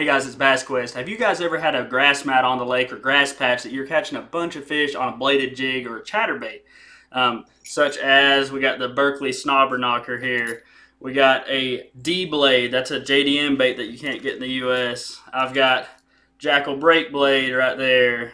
Hey guys, it's BassQuest. Have you guys ever had a grass mat on the lake or grass patch that you're catching a bunch of fish on a bladed jig or a chatterbait? Such as we got the Berkeley Snobber Knocker here. We got a D blade, that's a JDM bait that you can't get in the US. I've got Jackal Break Blade right there.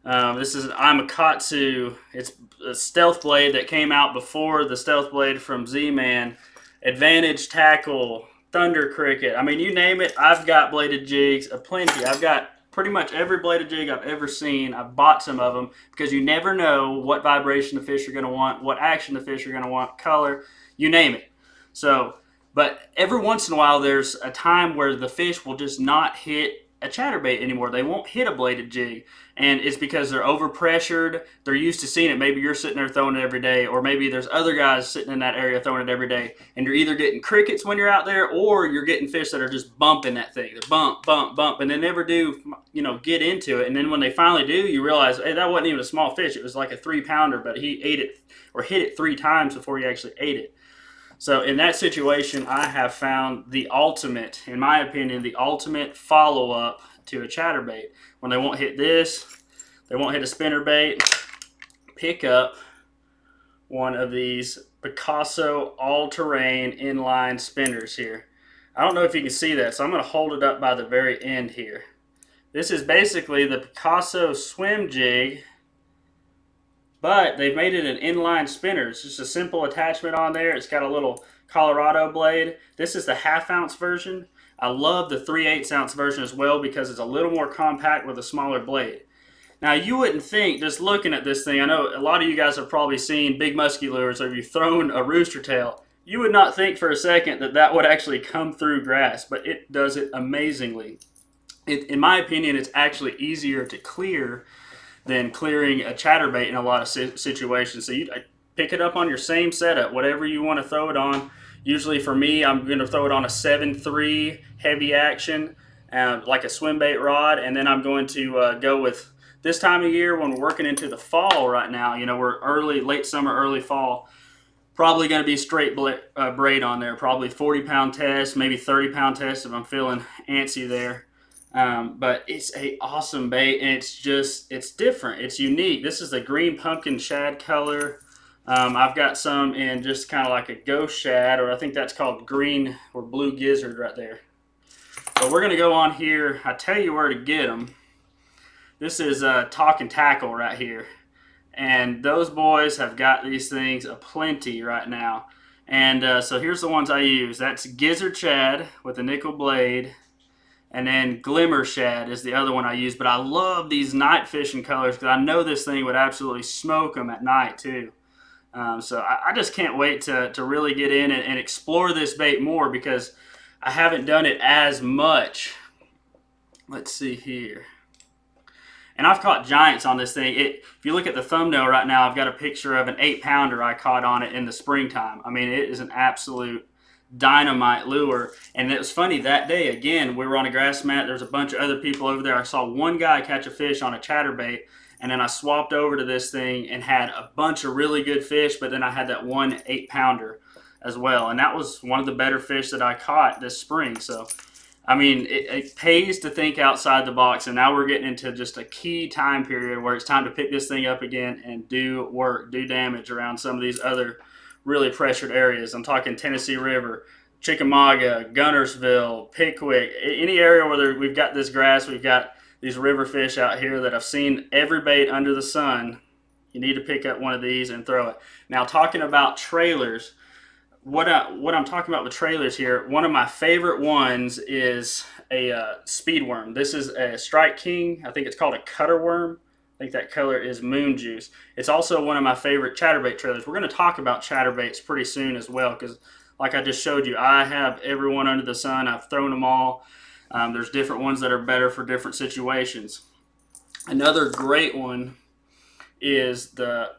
This is an Imakatsu. It's a stealth blade that came out before the stealth blade from Z-Man. Advantage Tackle, Thunder Cricket. I mean, you name it, I've got bladed jigs aplenty. I've got pretty much every bladed jig I've ever seen. I've bought some of them because you never know what vibration the fish are going to want, what action the fish are going to want, color, you name it. So, but every once in a while there's a time where the fish will just not hit a chatterbait anymore. They won't hit a bladed jig, and it's because they're overpressured. They're used to seeing it. Maybe you're sitting there throwing it every day, or maybe there's other guys sitting in that area throwing it every day, and you're either getting crickets when you're out there, or you're getting fish that are just bumping that thing. They bump, bump, bump, and they never do, get into it. And then when they finally do, you realize, hey, that wasn't even a small fish. It was like a 3-pounder, but he ate it or hit it 3 times before he actually ate it. So in that situation, I have found the ultimate, in my opinion, the ultimate follow-up to a chatterbait. When they won't hit this, they won't hit a spinnerbait, pick up one of these Picasso all-terrain inline spinners here. I don't know if you can see that, so I'm going to hold it up by the very end here. This is basically the Picasso swim jig, but they've made it an inline spinner. It's just a simple attachment on there. It's got a little Colorado blade. This is the 1/2 ounce version. I love the 3/8 ounce version as well because it's a little more compact with a smaller blade. Now you wouldn't think, just looking at this thing, I know a lot of you guys have probably seen big musky lures or you've thrown a rooster tail. You would not think for a second that that would actually come through grass, but it does it amazingly. In my opinion, it's actually easier to clear than clearing a chatterbait in a lot of situations. So you pick it up on your same setup, whatever you want to throw it on. Usually for me, I'm going to throw it on a 7.3 heavy action, like a swim bait rod, and then I'm going to go with, this time of year when we're working into the fall right now, we're late summer, early fall, probably going to be straight braid on there, probably 40-pound test, maybe 30-pound test if I'm feeling antsy there. But it's a awesome bait, and it's different. It's unique. This is the green pumpkin shad color. I've got some in just kind of like a ghost shad, or I think that's called green or blue gizzard right there. But we're going to go on here. I tell you where to get them. This is Talk and Tackle right here. And those boys have got these things aplenty right now. And so here's the ones I use. That's gizzard shad with a nickel blade. And then Glimmer Shad is the other one I use. But I love these night fishing colors because I know this thing would absolutely smoke them at night too. So I just can't wait to really get in and explore this bait more because I haven't done it as much. Let's see here. And I've caught giants on this thing. If you look at the thumbnail right now, I've got a picture of an 8-pounder I caught on it in the springtime. I mean, it is an absolute dynamite lure. And it was funny, that day again we were on a grass mat. There's a bunch of other people over there. I saw one guy catch a fish on a chatterbait, and then I swapped over to this thing and had a bunch of really good fish, but then I had that one 8-pounder as well, and that was one of the better fish that I caught this spring. So I mean, it pays to think outside the box, and now we're getting into just a key time period where it's time to pick this thing up again and do work, do damage around some of these other really pressured areas. I'm talking Tennessee River, Chickamauga, Gunnersville, Pickwick, any area where we've got this grass, we've got these river fish out here that I've seen every bait under the sun. You need to pick up one of these and throw it. Now, talking about trailers, what I'm talking about with trailers here, one of my favorite ones is a speed worm. This is a Strike King. I think it's called a cutter worm. I think that color is moon juice. It's also one of my favorite chatterbait trailers. We're going to talk about chatterbaits pretty soon as well because, like I just showed you, I have every one under the sun. I've thrown them all. There's different ones that are better for different situations. Another great one is the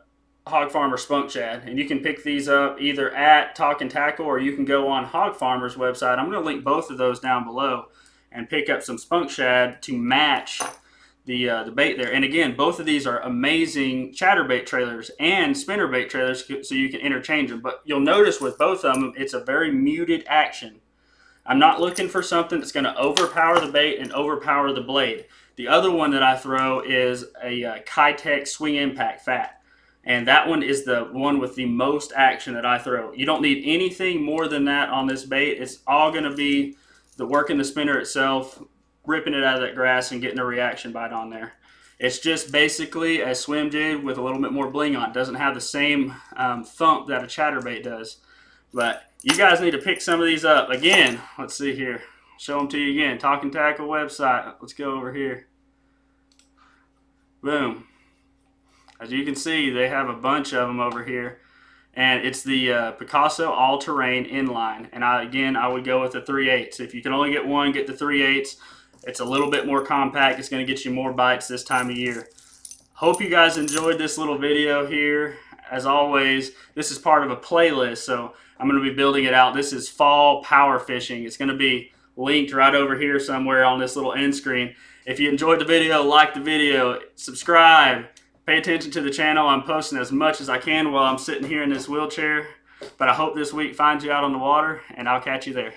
Hog Farmer Spunk Shad, and you can pick these up either at Talk and Tackle or you can go on Hog Farmer's website. I'm going to link both of those down below and pick up some Spunk Shad to match the bait there. And again, both of these are amazing chatterbait trailers and spinnerbait trailers, so you can interchange them. But you'll notice with both of them, it's a very muted action. I'm not looking for something that's going to overpower the bait and overpower the blade. The other one that I throw is a Kitech Swing Impact Fat. And that one is the one with the most action that I throw. You don't need anything more than that on this bait. It's all going to be the working the spinner itself, ripping it out of that grass and getting a reaction bite on there. It's just basically a swim jig with a little bit more bling on it. It doesn't have the same thump that a chatterbait does. But you guys need to pick some of these up. Again, let's see here. Show them to you again. Talking Tackle website. Let's go over here. Boom. As you can see, they have a bunch of them over here. And it's the Picasso all-terrain inline. And I would go with the 3/8. If you can only get one, get the 3/8. It's a little bit more compact. It's going to get you more bites this time of year. Hope you guys enjoyed this little video here. As always, this is part of a playlist, so I'm going to be building it out. This is fall power fishing. It's going to be linked right over here somewhere on this little end screen. If you enjoyed the video, like the video, subscribe, pay attention to the channel. I'm posting as much as I can while I'm sitting here in this wheelchair. But I hope this week finds you out on the water, and I'll catch you there.